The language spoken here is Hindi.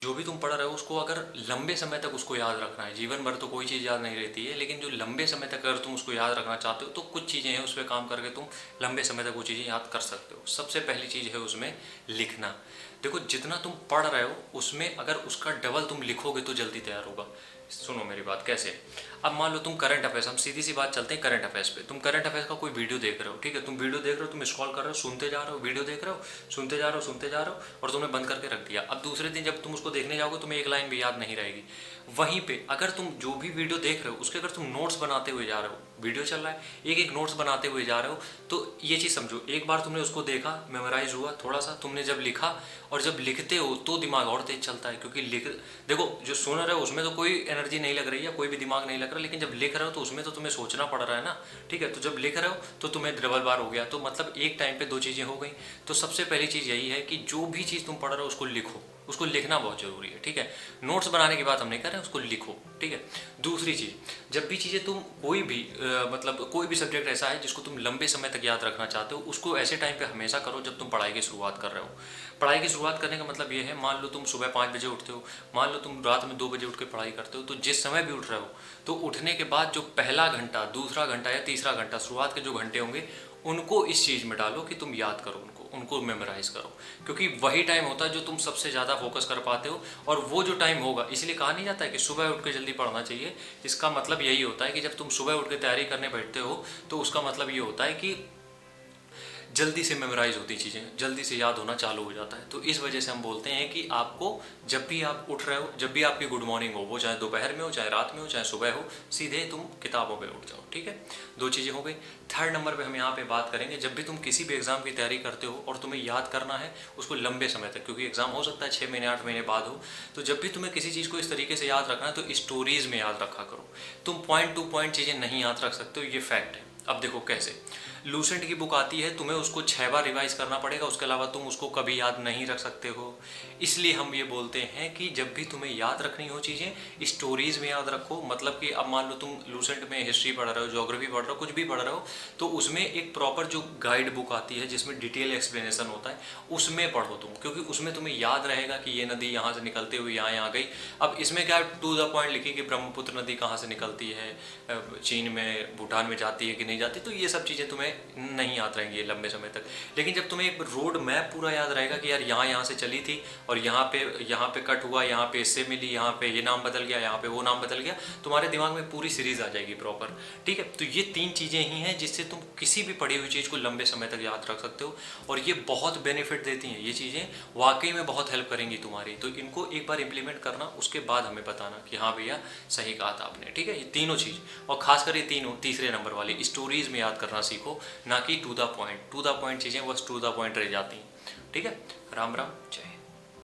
जो भी तुम पढ़ रहे हो उसको अगर लंबे समय तक उसको याद रखना है, जीवन भर तो कोई चीज़ याद नहीं रहती है, लेकिन जो लंबे समय तक अगर तुम उसको याद रखना चाहते हो तो कुछ चीज़ें हैं उस पर काम करके तुम लंबे समय तक वो चीज़ें याद कर सकते हो। सबसे पहली चीज़ है उसमें लिखना। देखो जितना तुम पढ़ रहे हो उसमें अगर उसका डबल तुम लिखोगे तो जल्दी तैयार होगा। सुनो मेरी बात कैसे। अब मान लो तुम करंट अफेयर्स, हम सीधी सी बात चलते हैं करंट अफेयर्स पे। तुम करंट अफेयर्स का कोई वीडियो देख रहे हो, ठीक है, तुम वीडियो देख रहे हो, तुम स्क्रॉल कर रहे हो, सुनते जा रहे हो, वीडियो देख रहे हो, सुनते जा रहे हो, सुनते जा रहे हो, और तुमने बंद करके रख दिया। अब दूसरे दिन जब तुम उसको देखने जाओगे तुम्हें एक लाइन भी याद नहीं रहेगी। वहीं पे अगर तुम जो भी वीडियो देख रहे हो उसके अगर तुम नोट्स बनाते हुए जा रहे हो, वीडियो चल रहा है, एक एक नोट्स बनाते हुए जा रहे हो, तो ये चीज़ समझो, एक बार तुमने उसको देखा, मेमोराइज हुआ थोड़ा सा, तुमने जब लिखा, और जब लिखते हो तो दिमाग और तेज चलता है, क्योंकि लिख, देखो जो सुन रहे हो उसमें तो कोई एनर्जी नहीं लग रही है, कोई भी दिमाग नहीं लग रहा, लेकिन जब लिख रहे हो तो उसमें तो तुम्हें सोचना पड़ रहा है ना। ठीक है, तो जब लिख रहे हो तो तुम्हें डबल बार हो गया, तो मतलब एक टाइम पे दो चीज़ें हो गई। तो सबसे पहली चीज़ यही है कि जो भी चीज़ तुम पढ़ रहे हो उसको लिखो, उसको लिखना बहुत जरूरी है। ठीक है, नोट्स बनाने की बात हम नहीं कर रहे, उसको लिखो। ठीक है, दूसरी चीज़, जब भी चीज़ें तुम कोई भी मतलब कोई भी सब्जेक्ट ऐसा है जिसको तुम लंबे समय तक याद रखना चाहते हो, उसको ऐसे टाइम पे हमेशा करो जब तुम पढ़ाई की शुरुआत कर रहे हो। पढ़ाई की शुरुआत करने का मतलब ये है, मान लो तुम सुबह 5 बजे उठते हो, मान लो तुम रात में 2 बजे उठ के पढ़ाई करते हो, तो जिस समय भी उठ रहे हो तो उठने के बाद जो पहला घंटा, दूसरा घंटा या तीसरा घंटा, शुरुआत के जो घंटे होंगे उनको इस चीज़ में डालो कि तुम याद करो उनको, उनको मेमोराइज करो, क्योंकि वही टाइम होता है जो तुम सबसे ज़्यादा फोकस कर पाते हो। और वो जो टाइम होगा, इसलिए कहा नहीं जाता है कि सुबह उठ के जल्दी पढ़ना चाहिए, इसका मतलब यही होता है कि जब तुम सुबह उठ के तैयारी करने बैठते हो तो उसका मतलब ये होता है कि जल्दी से मेमोराइज होती चीज़ें, जल्दी से याद होना चालू हो जाता है। तो इस वजह से हम बोलते हैं कि आपको जब भी आप उठ रहे हो, जब भी आपकी गुड मॉर्निंग हो, वो चाहे दोपहर में हो, चाहे रात में हो, चाहे सुबह हो, सीधे तुम किताबों पे उठ जाओ। ठीक है, दो चीज़ें हो गई। थर्ड नंबर पे हम यहाँ पे बात करेंगे, जब भी तुम किसी भी एग्जाम की तैयारी करते हो और तुम्हें याद करना है उसको लंबे समय तक, क्योंकि एग्जाम हो सकता है 6 महीने 8 महीने बाद हो, तो जब भी तुम्हें किसी चीज़ को इस तरीके से याद रखना है तो स्टोरीज में याद रखा करो। तुम पॉइंट टू पॉइंट चीज़ें नहीं याद रख सकते हो, ये फैक्ट है। अब देखो कैसे, लूसेंट की बुक आती है, तुम्हें उसको 6 बार रिवाइज करना पड़ेगा, उसके अलावा तुम उसको कभी याद नहीं रख सकते हो। इसलिए हम ये बोलते हैं कि जब भी तुम्हें याद रखनी हो चीज़ें, स्टोरीज में याद रखो। मतलब कि अब मान लो तुम लूसेंट में हिस्ट्री पढ़ रहे हो, ज्योग्राफी पढ़ रहे हो, कुछ भी पढ़ रहे हो, तो उसमें एक प्रॉपर जो गाइड बुक आती है जिसमें डिटेल एक्सप्लेनेशन होता है, उसमें पढ़ो तुम, क्योंकि उसमें तुम्हें याद रहेगा कि ये नदी यहाँ से निकलते हुए यहाँ गई। अब इसमें क्या टू द पॉइंट लिखी कि ब्रह्मपुत्र नदी कहाँ से निकलती है, चीन में, भूटान में जाती है कि नहीं जाती, तो ये सब चीज़ें तुम्हें नहीं याद रहेंगी लंबे समय तक। लेकिन जब तुम्हें एक रोड मैप पूरा याद रहेगा कि यार यहाँ से चली थी, और यहाँ पे कट हुआ, यहाँ पे इससे मिली, यहाँ पे ये नाम बदल गया, यहाँ पे वो नाम बदल गया, तुम्हारे दिमाग में पूरी सीरीज आ जाएगी प्रॉपर। ठीक है, तो ये 3 चीज़ें ही हैं जिससे तुम किसी भी पढ़ी हुई चीज़ को लंबे समय तक याद रख सकते हो, और ये बहुत बेनिफिट देती हैं। ये चीज़ें वाकई में बहुत हेल्प करेंगी तुम्हारी, तो इनको एक बार इंप्लीमेंट करना, उसके बाद हमें बताना कि हाँ भैया सही कहा था आपने। ठीक है, ये तीनों चीज़, और खासकर ये तीनों तीसरे नंबर वाली स्टोरीज में याद करना सीखो, ना कि to the point. To the point चीज़ें बस टू द पॉइंट रह जाती हैं। ठीक है, राम राम, जय हिंद।